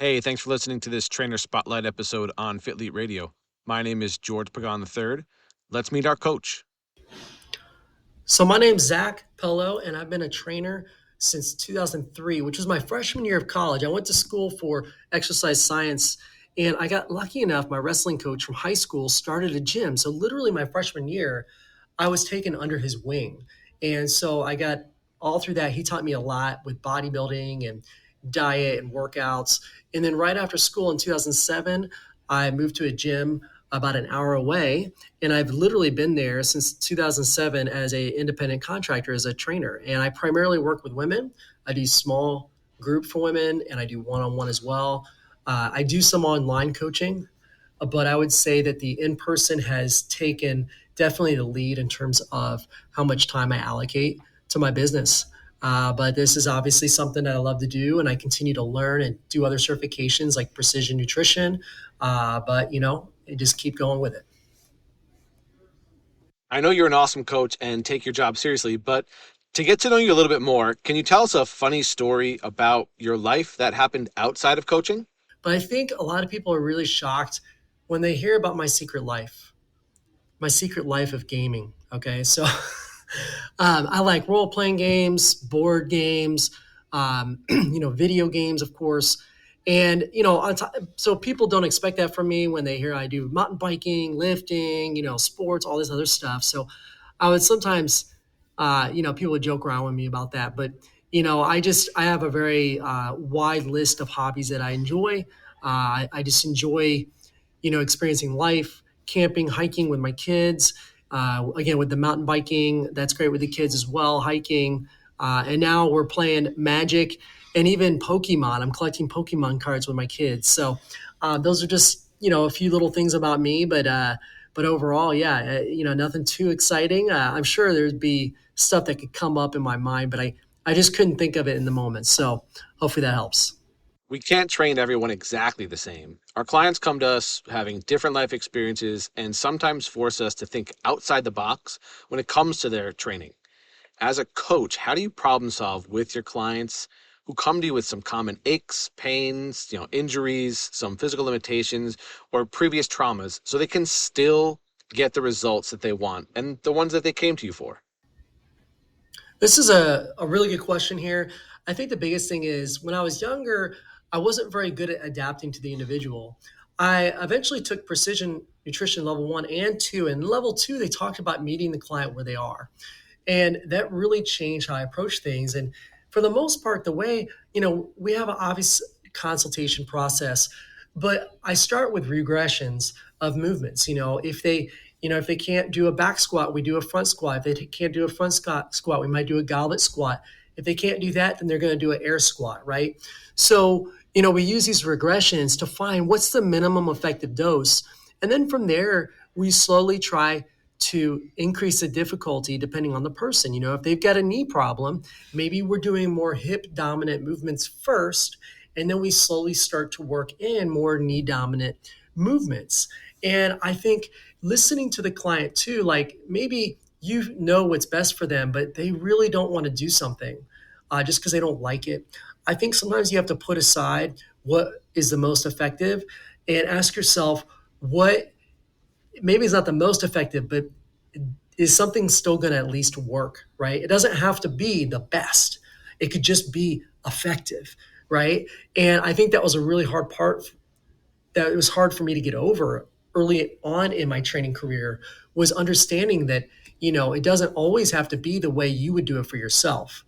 Hey, thanks for listening to this Trainer Spotlight episode on FITLETE Radio. My name is George Pagan III. Let's meet our coach. So my name's Zach Pello, and I've been a trainer since 2003, which was my freshman year of college. I went to school for exercise science, and I got lucky enough. My wrestling coach from high school started a gym. So literally my freshman year, I was taken under his wing. And so I got all through that. He taught me a lot with bodybuilding and diet and workouts. And then right after school in 2007, I moved to a gym about an hour away, and I've literally been there since 2007 as a independent contractor as a trainer. And I primarily work with women. I do small group for women, and I do one-on-one as well. I do some online coaching, but I would say that the in-person has taken definitely the lead in terms of how much time I allocate to my business. But this is obviously something that I love to do, and I continue to learn and do other certifications like precision nutrition. But I just keep going with it. I know you're an awesome coach and take your job seriously, but to get to know you a little bit more, can you tell us a funny story about your life that happened outside of coaching? But I think a lot of people are really shocked when they hear about my secret life of gaming. Okay, so I like role playing games, board games, video games, of course. And so people don't expect that from me when they hear I do mountain biking, lifting, sports, all this other stuff. So I would sometimes, people would joke around with me about that, but I have a very wide list of hobbies that I enjoy. I just enjoy, experiencing life, camping, hiking with my kids. Again, with the mountain biking, that's great with the kids as well, hiking. And now we're playing Magic and even Pokemon. I'm collecting Pokemon cards with my kids. So those are just, a few little things about me. But overall, yeah, nothing too exciting. I'm sure there'd be stuff that could come up in my mind, but I just couldn't think of it in the moment. So hopefully that helps. We can't train everyone exactly the same. Our clients come to us having different life experiences and sometimes force us to think outside the box when it comes to their training. As a coach, how do you problem solve with your clients who come to you with some common aches, pains, injuries, some physical limitations, or previous traumas so they can still get the results that they want and the ones that they came to you for? This is a really good question here. I think the biggest thing is when I was younger, I wasn't very good at adapting to the individual. I eventually took precision nutrition level 1 and 2. And level 2, they talked about meeting the client where they are. And that really changed how I approach things. And for the most part, the way, we have an obvious consultation process, but I start with regressions of movements. If they can't do a back squat, we do a front squat. If they can't do a front squat, we might do a goblet squat. If they can't do that, then they're going to do an air squat, right? So, we use these regressions to find what's the minimum effective dose. And then from there, we slowly try to increase the difficulty depending on the person. If they've got a knee problem, maybe we're doing more hip dominant movements first, and then we slowly start to work in more knee dominant movements. And I think listening to the client too, like maybe you know what's best for them, but they really don't want to do something just because they don't like it. I think sometimes you have to put aside what is the most effective and ask yourself what maybe it's not the most effective, but is something still going to at least work, right? It doesn't have to be the best. It could just be effective, right? And I think that was a really hard part that it was hard for me to get over early on in my training career was understanding that, it doesn't always have to be the way you would do it for yourself.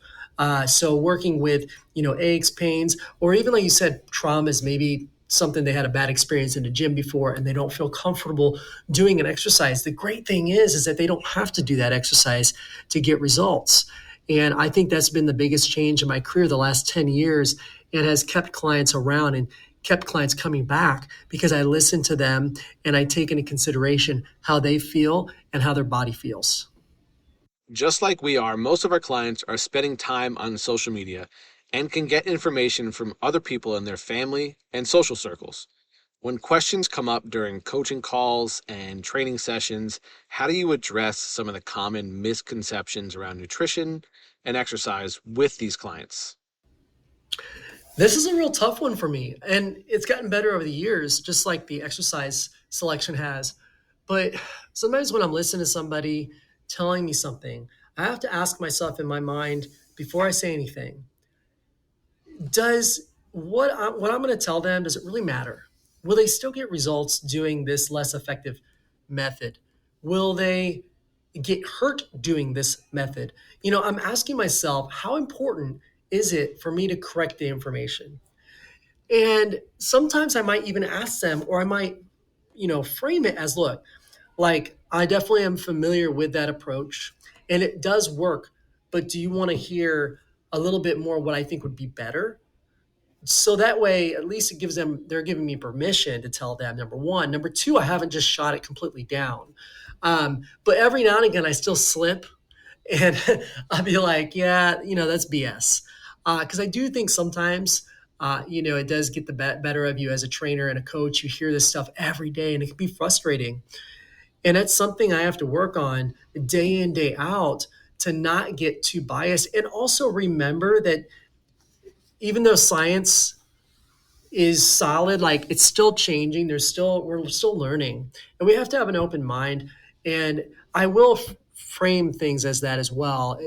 So working with, aches, pains, or even like you said, traumas, maybe something they had a bad experience in the gym before and they don't feel comfortable doing an exercise. The great thing is that they don't have to do that exercise to get results. And I think that's been the biggest change in my career the last 10 years. It has kept clients around and kept clients coming back because I listen to them and I take into consideration how they feel and how their body feels. Just like we are, most of our clients are spending time on social media and can get information from other people in their family and social circles. When questions come up during coaching calls and training sessions, how do you address some of the common misconceptions around nutrition and exercise with these clients? This is a real tough one for me, and it's gotten better over the years, just like the exercise selection has. But sometimes when I'm listening to somebody telling me something, I have to ask myself in my mind before I say anything, does what I'm going to tell them, does it really matter? Will they still get results doing this less effective method? Will they get hurt doing this method? I'm asking myself, how important is it for me to correct the information? And sometimes I might even ask them, or I might, frame it as, look, like, I definitely am familiar with that approach and it does work. But do you want to hear a little bit more what I think would be better? So that way, at least it gives them, they're giving me permission to tell them, number one. Number two, I haven't just shot it completely down. But every now and again, I still slip and I'll be like, yeah, that's BS. Because I do think sometimes, it does get the better of you as a trainer and a coach. You hear this stuff every day and it can be frustrating. And that's something I have to work on day in, day out to not get too biased. And also remember that even though science is solid, like it's still changing, we're still learning. And we have to have an open mind. And I will frame things as that as well,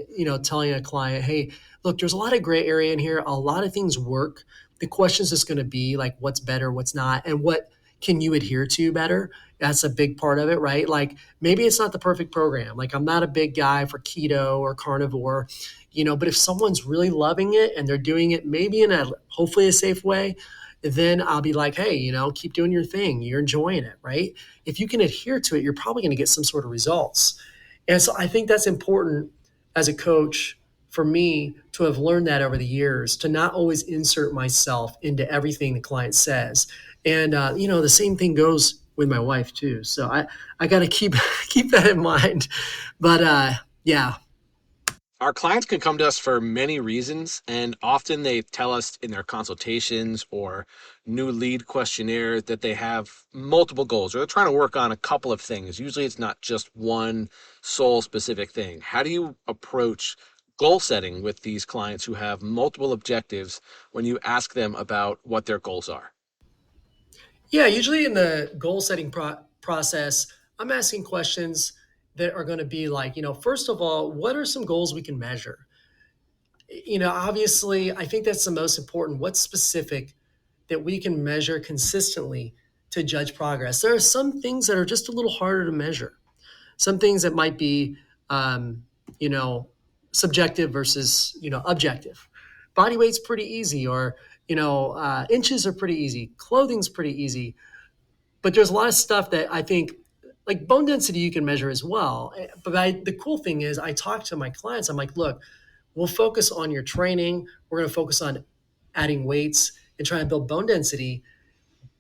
telling a client, hey, look, there's a lot of gray area in here, a lot of things work. The question is just going to be like, what's better, what's not, and what can you adhere to better? That's a big part of it, right? Like maybe it's not the perfect program. Like I'm not a big guy for keto or carnivore, but if someone's really loving it and they're doing it maybe in a hopefully a safe way, then I'll be like, hey, keep doing your thing. You're enjoying it, right? If you can adhere to it, you're probably going to get some sort of results. And so I think that's important as a coach for me to have learned that over the years, to not always insert myself into everything the client says. And, the same thing goes with my wife too. So I got to keep, keep that in mind. But yeah. Our clients can come to us for many reasons, and often they tell us in their consultations or new lead questionnaire that they have multiple goals or they're trying to work on a couple of things. Usually it's not just one sole specific thing. How do you approach goal setting with these clients who have multiple objectives when you ask them about what their goals are? Yeah, usually in the goal setting process, I'm asking questions that are going to be like, first of all, what are some goals we can measure? Obviously, I think that's the most important. What's specific that we can measure consistently to judge progress? There are some things that are just a little harder to measure. Some things that might be, um, you know, subjective versus, objective. Body weight's pretty easy, or, inches are pretty easy. Clothing's pretty easy. But there's a lot of stuff that I think, like bone density, you can measure as well. But the cool thing is, I talk to my clients. I'm like, look, we'll focus on your training. We're going to focus on adding weights and trying to build bone density.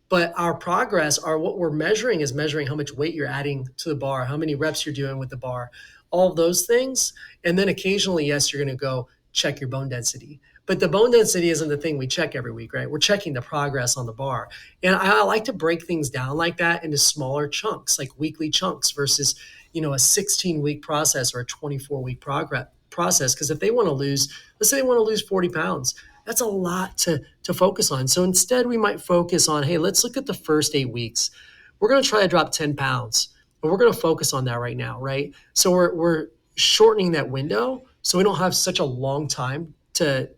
But our progress, what we're measuring is measuring how much weight you're adding to the bar, how many reps you're doing with the bar, all of those things. And then occasionally, yes, you're going to go check your bone density. But the bone density isn't the thing we check every week, right? We're checking the progress on the bar. And I like to break things down like that into smaller chunks, like weekly chunks versus, a 16-week process or a 24-week progress process. Because if they want to lose, let's say they want to lose 40 pounds, that's a lot to focus on. So instead, we might focus on, hey, let's look at the first 8 weeks. We're going to try to drop 10 pounds, and we're going to focus on that right now, right? So we're shortening that window so we don't have such a long time to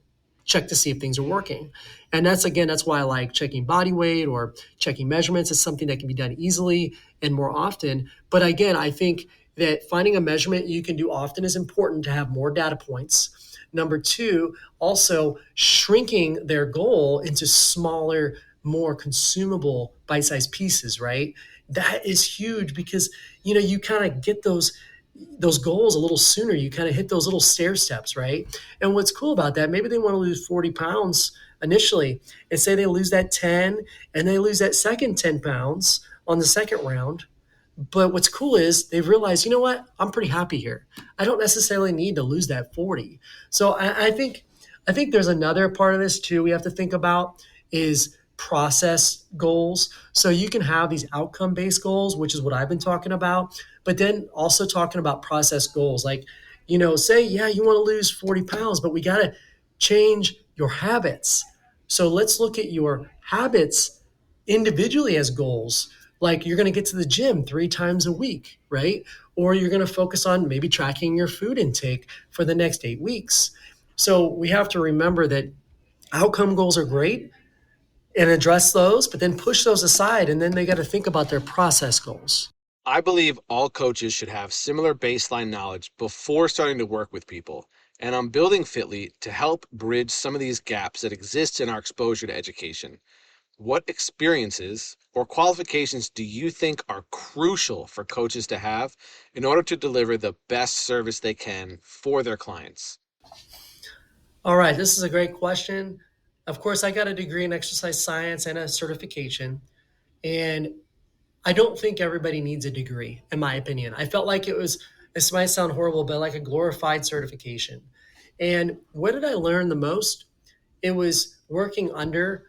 check to see if things are working. And that's why I like checking body weight or checking measurements. Is something that can be done easily and more often. But again, I think that finding a measurement you can do often is important to have more data points. Number two, also shrinking their goal into smaller, more consumable bite-sized pieces, right? That is huge because you kind of get those goals a little sooner. You kind of hit those little stair steps, right? And what's cool about that, maybe they want to lose 40 pounds initially, and say they lose that 10 and they lose that second 10 pounds on the second round. But what's cool is they've realized, you know what? I'm pretty happy here. I don't necessarily need to lose that 40. So I think there's another part of this too we have to think about is process goals. So you can have these outcome-based goals, which is what I've been talking about, but then also talking about process goals. Like, say, yeah, you want to lose 40 pounds, but we got to change your habits. So let's look at your habits individually as goals. Like you're going to get to the gym 3 times a week, right? Or you're going to focus on maybe tracking your food intake for the next 8 weeks. So we have to remember that outcome goals are great and address those, but then push those aside. And then they got to think about their process goals. I believe all coaches should have similar baseline knowledge before starting to work with people. And I'm building Fitly to help bridge some of these gaps that exist in our exposure to education. What experiences or qualifications do you think are crucial for coaches to have in order to deliver the best service they can for their clients? All right, this is a great question. Of course, I got a degree in exercise science and a certification. And I don't think everybody needs a degree, in my opinion. I felt like it was, this might sound horrible, but like a glorified certification. And what did I learn the most? It was working under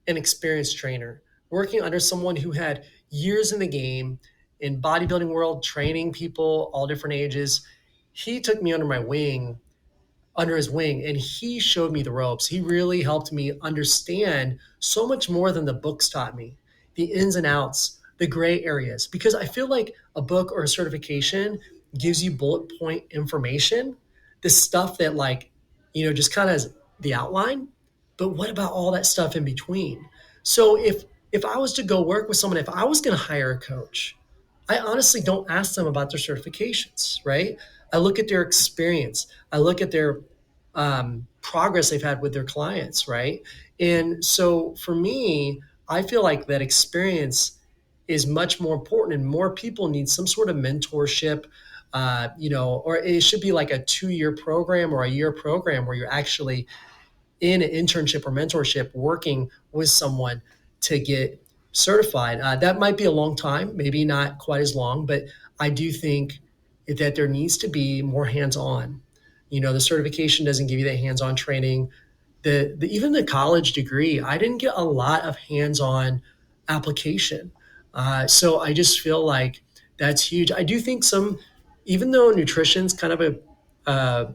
an experienced trainer, working under someone who had years in the game in bodybuilding world, training people all different ages. He took me under his wing, and he showed me the ropes. He really helped me understand so much more than the books taught me, the ins and outs, the gray areas, because I feel like a book or a certification gives you bullet point information, the stuff that just kind of the outline. But what about all that stuff in between? So if I was to go work with someone, if I was going to hire a coach, I honestly don't ask them about their certifications, right? I look at their experience. I look at their progress they've had with their clients, right? And so for me, I feel like that experience is much more important, and more people need some sort of mentorship, or it should be like a 2-year program or a year program where you're actually in an internship or mentorship working with someone to get certified. That might be a long time, maybe not quite as long, but I do think that there needs to be more hands-on. The certification doesn't give you that hands-on training. Even the college degree, I didn't get a lot of hands-on application. So I just feel like that's huge. I do think even though nutrition's kind of a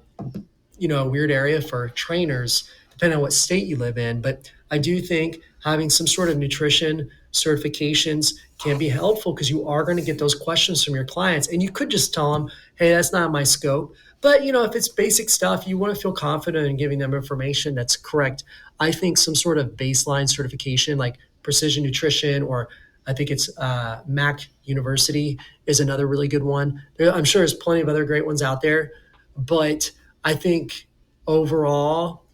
weird area for trainers, depending on what state you live in. But I do think having some sort of nutrition certifications can be helpful, because you are going to get those questions from your clients, and you could just tell them, "Hey, that's not my scope." But if it's basic stuff, you want to feel confident in giving them information that's correct. I think some sort of baseline certification, like Precision Nutrition, or I think it's Mac University, is another really good one. I'm sure there's plenty of other great ones out there, but I think overall,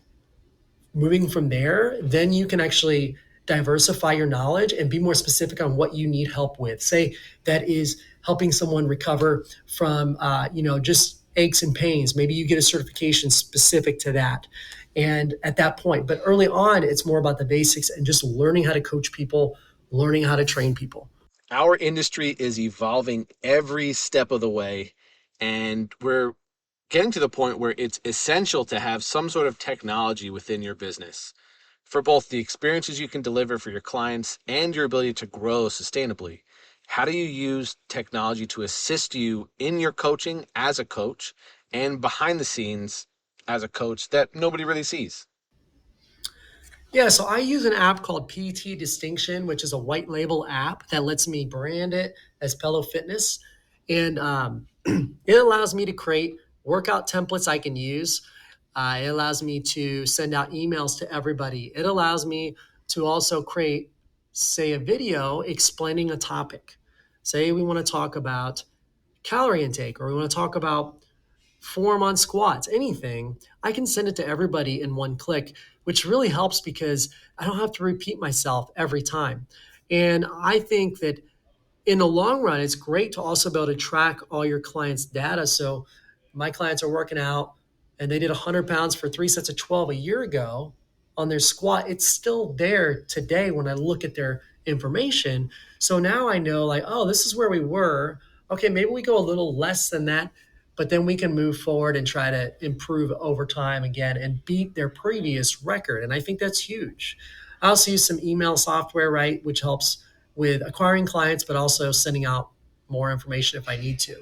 moving from there, then you can actually diversify your knowledge and be more specific on what you need help with. Say that is helping someone recover from, just aches and pains. Maybe you get a certification specific to that. And at that point, but early on, it's more about the basics and just learning how to coach people, learning how to train people. Our industry is evolving every step of the way, and we're getting to the point where it's essential to have some sort of technology within your business for both the experiences you can deliver for your clients and your ability to grow sustainably. How do you use technology to assist you in your coaching as a coach and behind the scenes as a coach that nobody really sees? Yeah, so I use an app called PT Distinction, which is a white label app that lets me brand it as Pello Fitness. And it allows me to create workout templates I can use. It allows me to send out emails to everybody. It allows me to also create, say, a video explaining a topic. Say we want to talk about calorie intake, or we want to talk about form on squats, anything, I can send it to everybody in one click, which really helps because I don't have to repeat myself every time. And I think that in the long run, it's great to also be able to track all your clients' data. So my clients are working out and they did 100 pounds for 3 sets of 12 a year ago on their squat. It's still there today when I look at their information. So now I know, like, oh, this is where we were. Okay, maybe we go a little less than that, but then we can move forward and try to improve over time again and beat their previous record. And I think that's huge. I also use some email software, right, which helps with acquiring clients, but also sending out more information if I need to.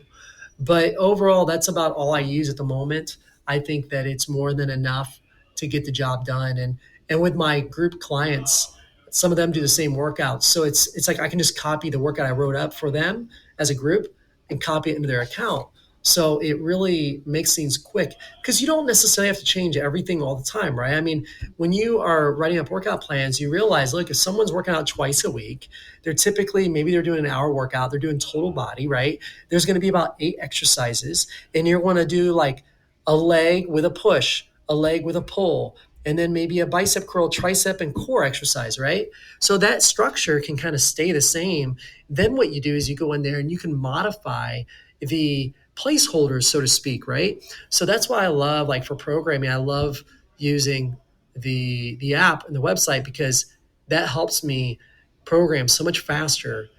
But overall, that's about all I use at the moment. I think that it's more than enough to get the job done. And And with my group clients, some of them do the same workouts. So it's like I can just copy the workout I wrote up for them as a group and copy it into their account. So it really makes things quick because you don't necessarily have to change everything all the time, right? I mean, when you are writing up workout plans, you realize, look, if someone's working out twice a week, they're typically, maybe they're doing an hour workout, they're doing total body, right? There's going to be about 8 exercises, and you're going to do like a leg with a push, a leg with a pull, and then maybe a bicep curl, tricep, and core exercise, right? So that structure can kind of stay the same. Then what you do is you go in there and you can modify the placeholders, so to speak, right? So that's why I love, like for programming, I love using the app and the website because that helps me program so much faster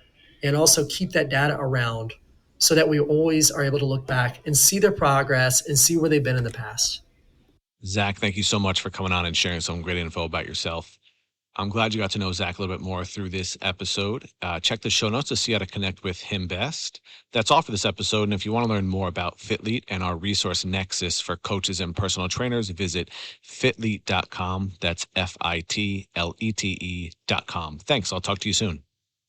and also keep that data around so that we always are able to look back and see their progress and see where they've been in the past. Zach, thank you so much for coming on and sharing some great info about yourself. I'm glad you got to know Zach a little bit more through this episode. Check the show notes to see how to connect with him best. That's all for this episode. And if you want to learn more about FITLETE and our resource nexus for coaches and personal trainers, visit fitlete.com. That's FITLETE.com. Thanks. I'll talk to you soon.